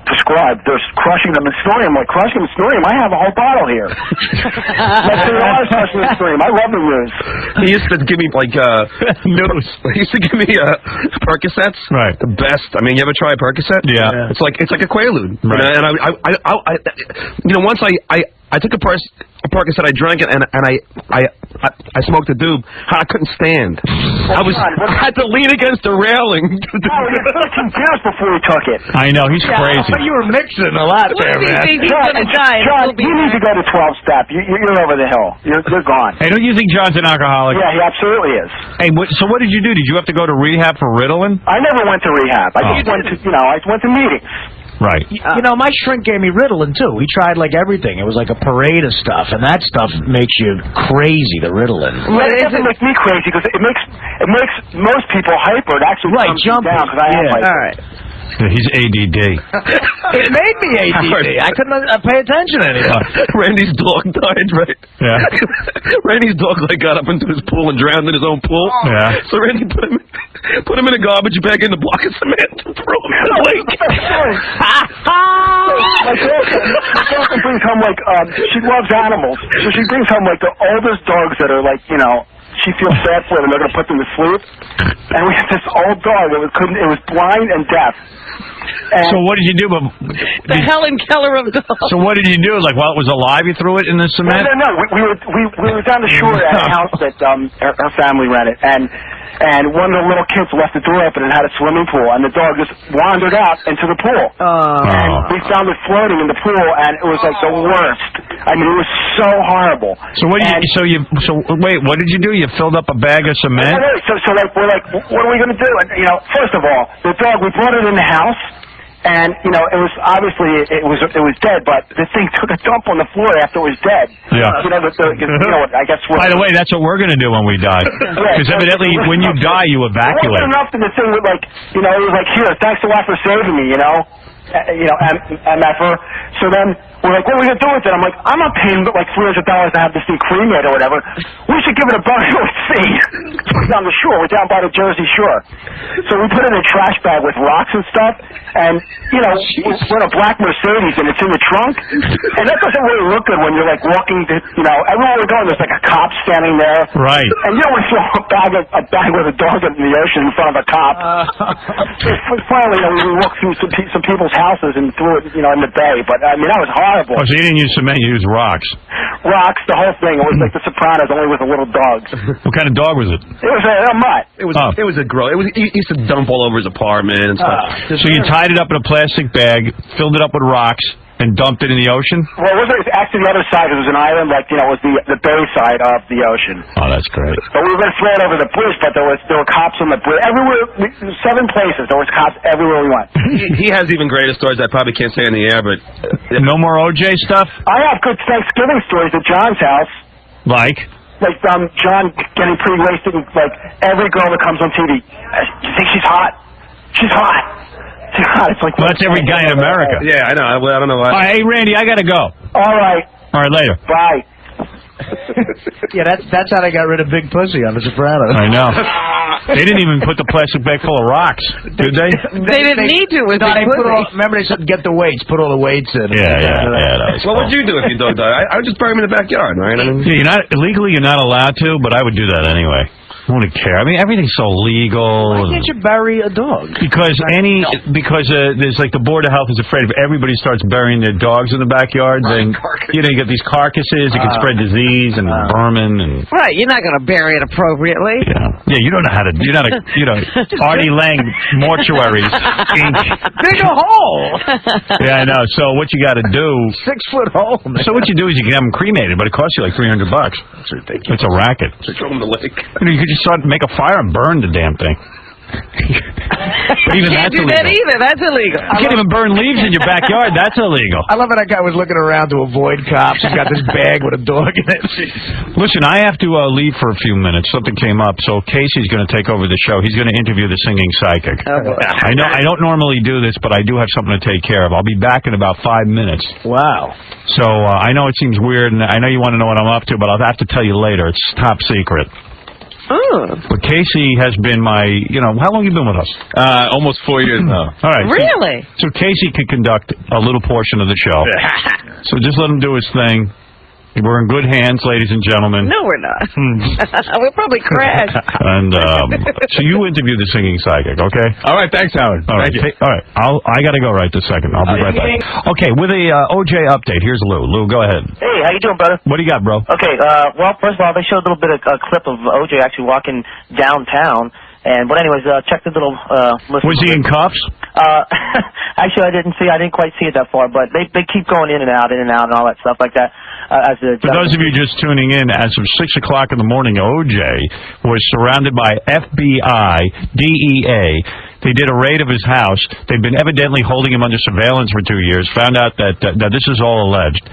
prescribed. They're crushing them and snorting them. Like, crushing them and snorting them. I have a whole bottle here. That's a lot of crushing and snorting them. I love the news. He used to give me, like, news. He used to give me Percocets. Right. The best. I mean, you ever try a Percocet? Yeah. It's like a Quaalude. Right. And I once I took a Percocet, I drank it, and I smoked a doob. I couldn't stand. I had to lean against the railing. He 15 years before he took it. I know, he's crazy. But you were mixing a lot there, man. John, you need to go to 12-step. You're over the hill. You're gone. Hey, don't you think John's an alcoholic? Yeah, he absolutely is. Hey, so what did you do? Did you have to go to rehab for Ritalin? I never went to rehab. I just went to, I went to meetings. Right. You know, my shrink gave me Ritalin, too. He tried, like, everything. It was like a parade of stuff, and that stuff makes you crazy, the Ritalin. Well, it doesn't make me crazy, because it makes most people hyper. It actually calms you down, because I am hyper. All right. He's ADD. It made me ADD. I couldn't pay attention anymore. Randy's dog died, right? Yeah. Randy's dog got up into his pool and drowned in his own pool. Yeah. So Randy put him in a garbage bag in the block of cement and threw him in the lake. My girlfriend brings home, like, she loves animals, so she brings home, like, the oldest dogs that are, like, she feels bad for them, and they're going to put them to sleep. And we had this old dog that it was blind and deaf. And so what did you do? The Helen Keller of dogs. So what did you do? Like, while it was alive, you threw it in the cement? No. We were down the shore at a house that her family rented, and one of the little kids left the door open and had a swimming pool, and the dog just wandered out into the pool. And we found it floating in the pool, and it was like the worst. I mean, it was so horrible. So what wait, what did you do? You filled up a bag of cement? So like, we're like, what are we going to do? And, first of all, the dog, we brought it in the house. And it was obviously it was dead, but the thing took a dump on the floor after it was dead. Yeah. I guess. By the way, that's what we're gonna do when we die. Because evidently, when you die, you evacuate. It wasn't enough to the thing with it was like, here, thanks a lot for saving me, MFer. So then we're like, what are we gonna do with it? I'm like, I'm not paying like $300 to have this thing cremated or whatever. We should give it a burial at sea. We're down the shore. We're down by the Jersey Shore. So we put it in a trash bag with rocks and stuff. And we're in a black Mercedes and it's in the trunk. And that doesn't really look good when you're like walking. Everywhere we're going, there's like a cop standing there. Right. And you don't want to throw a bag with a dog in the ocean in front of a cop. Finally, we walked through some people's houses and threw it, in the bay. But I mean, that was horrible. Oh, so you didn't use cement, you used rocks. Rocks, the whole thing. It was like The Sopranos, only with a little dog. What kind of dog was it? It was a mutt. It was a gross. He used to dump all over his apartment and stuff. So you tied it up in a plastic bag, filled it up with rocks, and dumped it in the ocean? Well, it wasn't actually the other side. It was an island, it was the bay side of the ocean. Oh, that's great. But we were going to throw it over the bridge, but there were cops on the bridge. Everywhere, 7 places, there was cops everywhere we went. He has even greater stories I probably can't say in the air, but... No more OJ stuff? I have good Thanksgiving stories at John's house. Like? Like, John getting pretty wasted, and, like, every girl that comes on TV, you think she's hot? She's hot. God, it's like well, that's every guy in America. Yeah, I know. I don't know why. All right, hey, Randy, I gotta go. All right, later. Bye. Yeah, that's how they got rid of Big Pussy on The Sopranos. I know. They didn't even put the plastic bag full of rocks, did they? They didn't need to with Big Pussy. Remember they said get the weights, put all the weights in. Yeah. What would you do if your dog died? I would just bury him in the backyard, right? I mean, legally you're not allowed to, but I would do that anyway. I wouldn't care. I mean, everything's so legal. Why can't you bury a dog? Because there's like the Board of Health is afraid if everybody starts burying their dogs in the backyard, then you get these carcasses. It can spread disease and vermin and. Right, you're not going to bury it appropriately. Yeah, you don't know how to. You're not Artie Lang Mortuaries Inc. Dig a hole. Yeah, I know. So what you got to do? 6-foot hole. Man. So what you do is you can have them cremated, but it costs you like $300. That's ridiculous. It's a racket. So throw them in the lake. You could just make a fire and burn the damn thing. But even that's illegal. That either. That's illegal. You can't even burn leaves in your backyard. That's illegal. I love how that guy was looking around to avoid cops. He's got this bag with a dog in it. Listen, I have to leave for a few minutes. Something came up, so Casey's going to take over the show. He's going to interview the singing psychic. I know I don't normally do this, but I do have something to take care of. I'll be back in about 5 minutes. Wow. So I know it seems weird, and I know you want to know what I'm up to, but I'll have to tell you later. It's top secret. But Casey has been my, how long have you been with us? Almost 4 years now. All right. Really? So Casey can conduct a little portion of the show. So just let him do his thing. We're in good hands, ladies and gentlemen. No, we're not. We'll probably crash. And so you interview the singing psychic, okay? All right, thanks, Howard. All right, Thank you. all right. I got to go right this second. I'll be right back. Okay, with a OJ update. Here's Lou. Lou, go ahead. Hey, how you doing, brother? What do you got, bro? Okay, well, first of all, they showed a little bit of a clip of OJ actually walking downtown. But anyways, check the little list. Was he in cuffs? Actually, I didn't quite see it that far, but they keep going in and out and all that stuff like that. For those of you just tuning in, as of 6 o'clock in the morning, OJ was surrounded by FBI, DEA. They did a raid of his house. They've been evidently holding him under surveillance for 2 years. Found out that this is all alleged.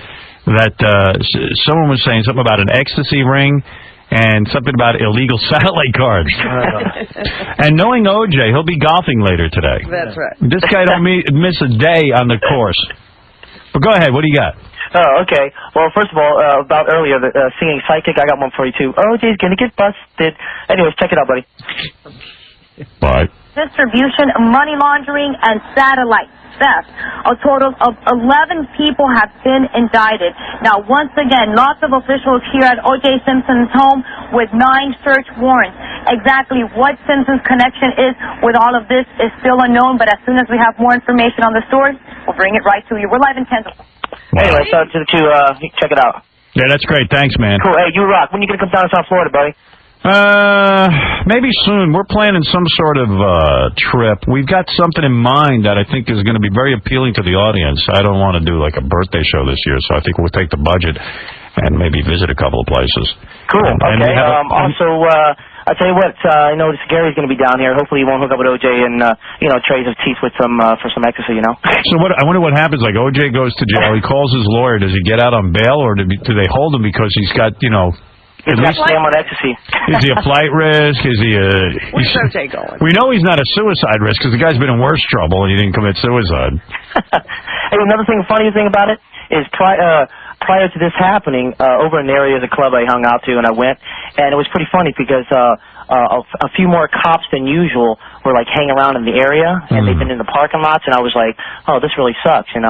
That someone was saying something about an ecstasy ring and something about illegal satellite cards. And knowing OJ, he'll be golfing later today. That's right. This guy don't miss a day on the course. But go ahead. What do you got? Oh, okay. Well, first of all, about earlier, the singing psychic, I got one for you, too. OJ's gonna get busted. Anyways, check it out, buddy. Bye. Distribution, money laundering, and satellite theft. A total of 11 people have been indicted. Now, once again, lots of officials here at O.J. Simpson's home with 9 search warrants. Exactly what Simpson's connection is with all of this is still unknown, but as soon as we have more information on the story, we'll bring it right to you. We're live in Kansas. Anyway, so check it out. Yeah, that's great. Thanks, man. Cool. Hey, you rock. When you gonna come down to South Florida, buddy? Maybe soon. We're planning some sort of trip. We've got something in mind that I think is going to be very appealing to the audience. I don't want to do like a birthday show this year, so I think we'll take the budget and maybe visit a couple of places. Cool. And okay. Also, I'll tell you what. I know Gary's going to be down here. Hopefully, he won't hook up with OJ and trade his teeth with some for some ecstasy. So what? I wonder what happens. Like OJ goes to jail. He calls his lawyer. Does he get out on bail, or do they hold him because he's got He's got on ecstasy. Is he a flight risk? Is he a... Where's OJ going? We know he's not a suicide risk because the guy's been in worse trouble and he didn't commit suicide. Hey, another funny thing about it is prior to this happening, over in the area of the club I hung out to and I went, and it was pretty funny because a few more cops than usual were like hanging around in the area, and they've been in the parking lots, and I was like, oh, this really sucks, and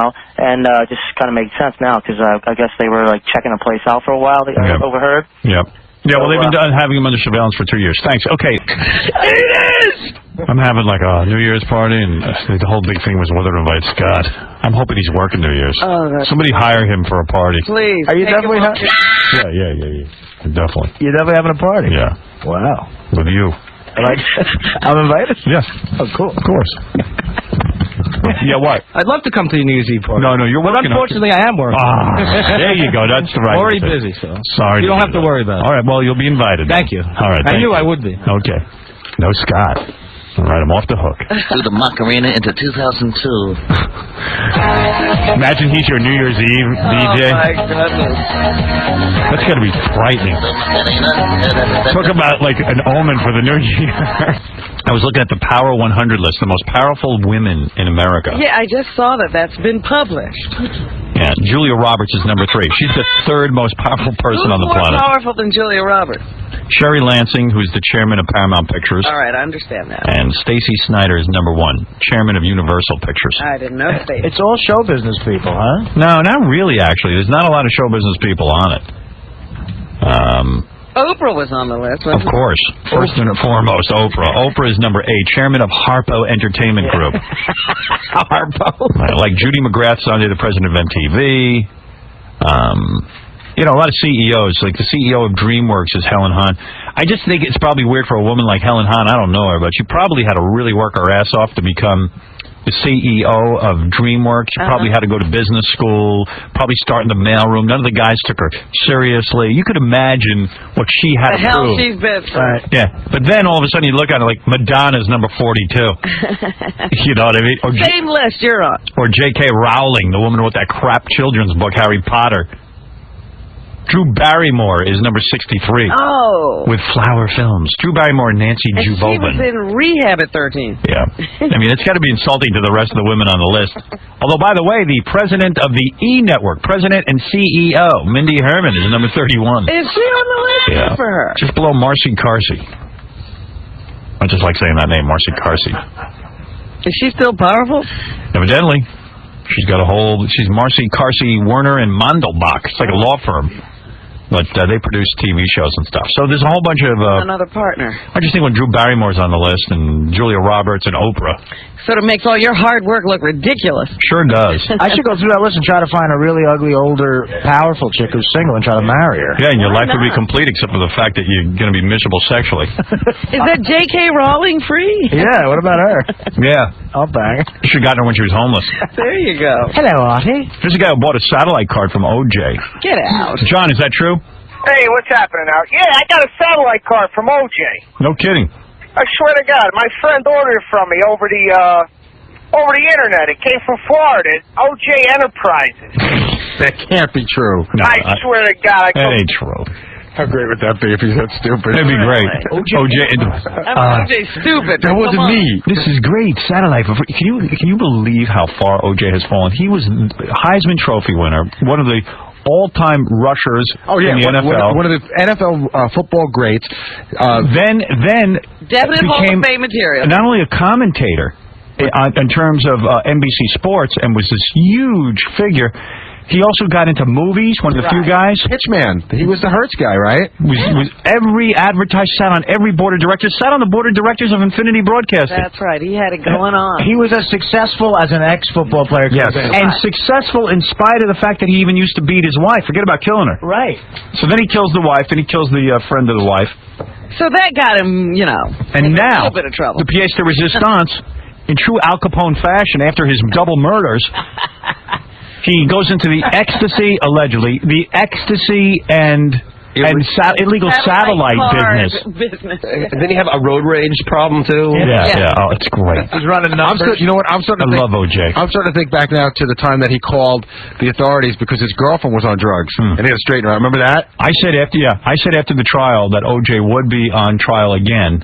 just kind of made sense now because I guess they were like checking the place out for a while. They overheard. Yep. Yeah, well, they've been having him under surveillance for 2 years. Thanks. Okay. I'm having like a New Year's party, and the whole big thing was whether to invite Scott. I'm hoping he's working New Year's. Somebody hire him for a party. Please. Are you definitely Yeah. Definitely. You're definitely having a party? Yeah. Wow. With you. I'm invited? Yes. Oh, cool. Of course. Yeah, what? I'd love to come to your New Year's Eve party. No, you're working. But unfortunately, I am working. There you go. That's the right Already thing. busy, so. Sorry. You don't have to worry about it. All right, well, you'll be invited. Thank you. All right. I knew I would be. Okay. No Scott. All right, I'm off the hook. Through the Macarena into 2002. Imagine he's your New Year's Eve DJ. Oh, my goodness. That's got to be frightening. Talk about like an omen for the new year. I was looking at the Power 100 list, the most powerful women in America. Yeah, I just saw that's been published. Yeah, Julia Roberts is number 3. She's the 3rd most powerful person on the planet. Who's more powerful than Julia Roberts? Sherry Lansing, who's the chairman of Paramount Pictures. All right, I understand that. And Stacey Snider is number 1, chairman of Universal Pictures. I didn't know Stacey. It's all show business people, huh? No, not really, actually. There's not a lot of show business people on it. Oprah was on the list, Of course. First and foremost, Oprah. Oprah is number 8, chairman of Harpo Entertainment Group. Harpo. Like Judy McGrath Sunday, the president of MTV. A lot of CEOs, like the CEO of DreamWorks is Helen Hahn. I just think it's probably weird for a woman like Helen Hahn. I don't know her, but she probably had to really work her ass off to become the CEO of DreamWorks. She probably had to go to business school, probably start in the mailroom. None of the guys took her seriously. You could imagine what she had to the hell prove. she's been through. Right. Yeah, but then all of a sudden you look at it like Madonna's number 42. You know what I mean? Or Same list you're on. Or J.K. Rowling, the woman who wrote that crap children's book, Harry Potter. Drew Barrymore is number 63. Oh. With Flower Films. Drew Barrymore and Nancy Jubobin. She was in rehab at 13. Yeah. I mean, it's got to be insulting to the rest of the women on the list. Although, by the way, the president of the E! Network, president and CEO, Mindy Herman, is number 31. Is she on the list? Yeah. Good for her. Just below Marcy Carsey. I just like saying that name, Marcy Carsey. Is she still powerful? Evidently. She's got a whole... She's Marcy Carsey, Werner, and Mandelbach. It's like a law firm. But they produce TV shows and stuff. So there's a whole bunch of... Another partner. I just think when Drew Barrymore's on the list and Julia Roberts and Oprah. Sort of makes all your hard work look ridiculous. Sure does. I should go through that list and try to find a really ugly, older, powerful chick who's single and try to marry her. Yeah, and your life would be complete except for the fact that you're going to be miserable sexually. Is that J.K. Rowling free? Yeah, what about her? Yeah. I'll bang her. You should have gotten her when she was homeless. There you go. Hello, Artie. There's a guy who bought a satellite card from OJ. Get out. John, is that true? Hey, what's happening out? Yeah, I got a satellite card from OJ. No kidding. I swear to God, my friend ordered it from me over the internet. It came from Florida. OJ Enterprises. That can't be true. No, I swear to God, that ain't true. How great would that be if he's that stupid? That'd be great. OJ's stupid. That wasn't me. This is great. Satellite. Can you believe how far OJ has fallen? He was Heisman Trophy winner, one of the all-time rushers in the NFL. One of the NFL football greats. Then Definite Hall became of Fame material. not only a commentator in terms of NBC Sports and was this huge figure. He also got into movies, one of the few guys. Pitchman. He was the Hertz guy, right? Was every advertiser, sat on every board of directors, sat on the board of directors of Infinity Broadcasting. That's right. He had it going on. He was as successful as an ex-football player. Yes, and successful in spite of the fact that he even used to beat his wife. Forget about killing her. Right. So then he kills the wife, then he kills the friend of the wife. So that got him, And in now, a little bit of trouble. the pièce de résistance, in true Al Capone fashion, after his double murders... He goes into the ecstasy, allegedly, the ecstasy and illegal satellite business. And then you have a road rage problem, too. Yeah. Oh, it's great. He's running numbers. You know what? I love OJ. I'm starting to think back now to the time that he called the authorities because his girlfriend was on drugs, and he had to straighten her out. Remember that? I said after the trial that OJ would be on trial again.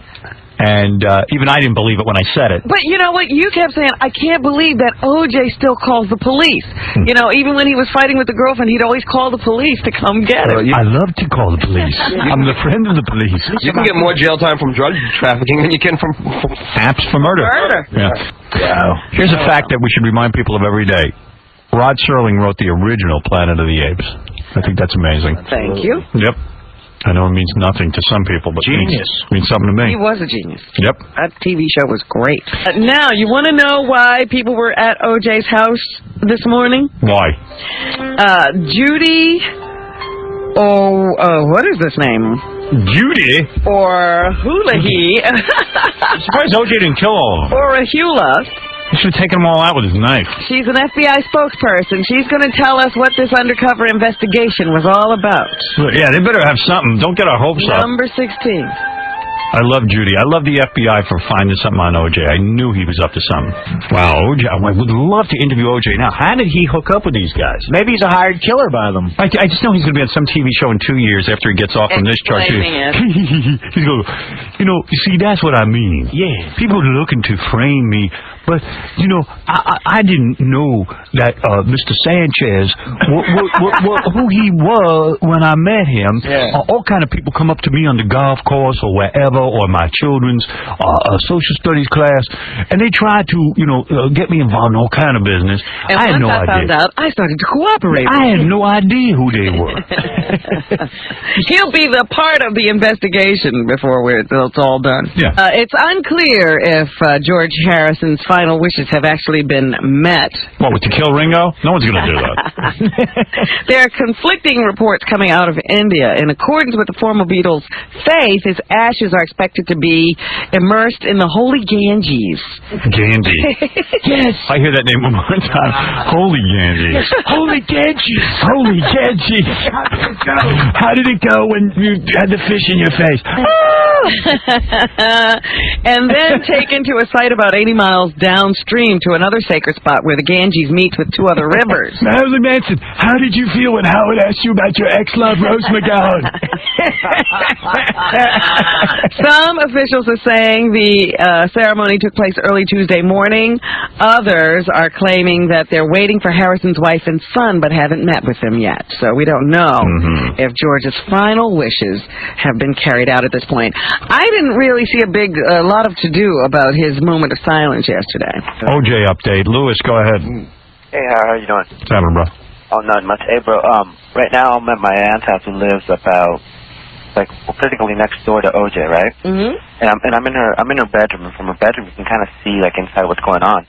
And even I didn't believe it when I said it. But you know what? You kept saying, I can't believe that O.J. still calls the police. Even when he was fighting with the girlfriend, he'd always call the police to come get him. I love to call the police. I'm the friend of the police. You can get more jail time from drug trafficking than you can from apps for murder. Yeah. Here's a fact that we should remind people of every day. Rod Serling wrote the original Planet of the Apes. I think that's amazing. Thank you. Yep. I know it means nothing to some people, but genius. Means something to me. He was a genius. Yep. That TV show was great. Now, you want to know why people were at O.J.'s house this morning? Why? Judy, what is this name? Judy? Or Hulahi. I'm surprised O.J. didn't kill all of them. Or Ahula. He should have taken them all out with his knife. She's an FBI spokesperson. She's going to tell us what this undercover investigation was all about. Yeah, they better have something. Don't get our hopes up. Number 16. I love Judy. I love the FBI for finding something on O.J. I knew he was up to something. Wow, O.J. I would love to interview O.J. now. How did he hook up with these guys? Maybe he's a hired killer by them. I just know he's going to be on some TV show in 2 years after he gets off from this charge. He's going, you see, that's what I mean. Yeah. People are looking to frame me. But, I didn't know that Mr. Sanchez, who he was when I met him. Yeah. All kind of people come up to me on the golf course or wherever, or my children's social studies class, and they try to, get me involved in all kind of business. And I had no idea. Found out, I started to cooperate. I had no idea who they were. He'll be the part of the investigation before it's all done. Yeah. It's unclear if George Harrison's final wishes have actually been met. What, to kill Ringo? No one's going to do that. There are conflicting reports coming out of India. In accordance with the former Beatles' faith, his ashes are expected to be immersed in the holy Ganges. Ganges. Yes. I hear that name one more time. Holy Ganges. Holy Ganges. Holy Ganges. How did it go when you had the fish in your face? And then taken to a site about 80 miles downstream to another sacred spot where the Ganges meets with two other rivers. Marilyn Manson, how did you feel when Howard asked you about your ex-love, Rose McGowan? Some officials are saying the ceremony took place early Tuesday morning. Others are claiming that they're waiting for Harrison's wife and son but haven't met with them yet. So we don't know if George's final wishes have been carried out at this point. I didn't really see a lot of to-do about his moment of silence yesterday. OJ update. Lewis, go ahead. Hey, how are you doing? What's happening, bro? Oh, not much. Hey, bro, right now I'm at my aunt's house who lives about, physically next door to OJ, right? Mm-hmm. And I'm in her bedroom, and from her bedroom you can kind of see, inside what's going on.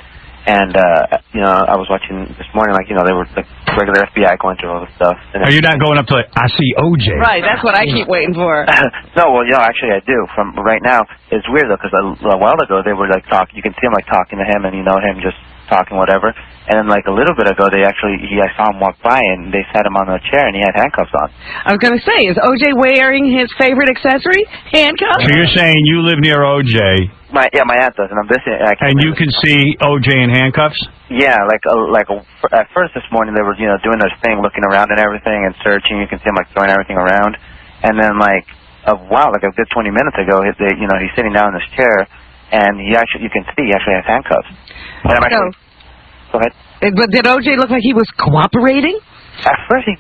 And, I was watching this morning, they were, regular FBI going through all this stuff. And Are you not going up to, I see OJ? Right, that's what I keep waiting for. No, well, actually I do. From right now, it's weird, though, because a while ago they were, talking, you can see him, talking to him, and him just talking, whatever. And then, a little bit ago, I saw him walk by, and they sat him on a chair, and he had handcuffs on. I was going to say, is OJ wearing his favorite accessory? Handcuffs? So you're saying you live near OJ. My aunt does, and I'm visiting. And you can see OJ in handcuffs? Yeah, at first this morning they were, doing their thing, looking around and everything, and searching. You can see him throwing everything around, and then a good 20 minutes ago, he's sitting down in this chair, and you can see he actually has handcuffs. And go ahead. But did OJ look like he was cooperating? At first, he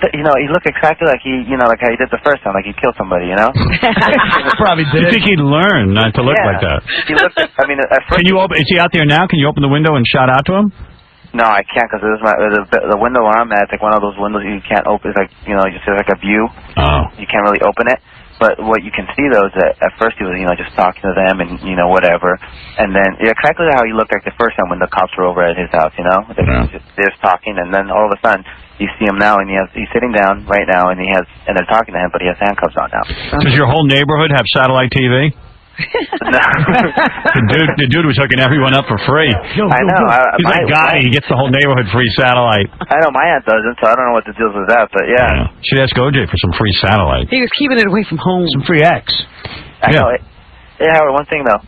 looked exactly like like how he did the first time, like he killed somebody, Probably did. You think he'd learn not to look like that? He looked, at first. Can you open? Is he out there now? Can you open the window and shout out to him? No, I can't because the window where I'm at, it's one of those windows you can't open. It's you just a view. Oh. You can't really open it. But what you can see, though, is that at first he was, just talking to them and, whatever. And then exactly how he looked like the first time when the cops were over at his house, They're just talking, and then all of a sudden you see him now, and he's sitting down right now, and they're talking to him, but he has handcuffs on now. Does your whole neighborhood have satellite TV? The dude was hooking everyone up for free. I know. He's like Gotti. He gets the whole neighborhood free satellite. I know my aunt doesn't, so I don't know what the deal is with that, but yeah. Should ask OJ for some free satellite. He was keeping it away from home. Some free X. I know. Hey, Howard, one thing, though.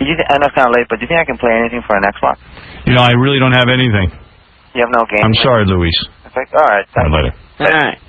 I know it's kind of late, but do you think I can play anything for an Xbox? I really don't have anything. You have no game? I'm sorry, Luis. All right. All right, later. All right.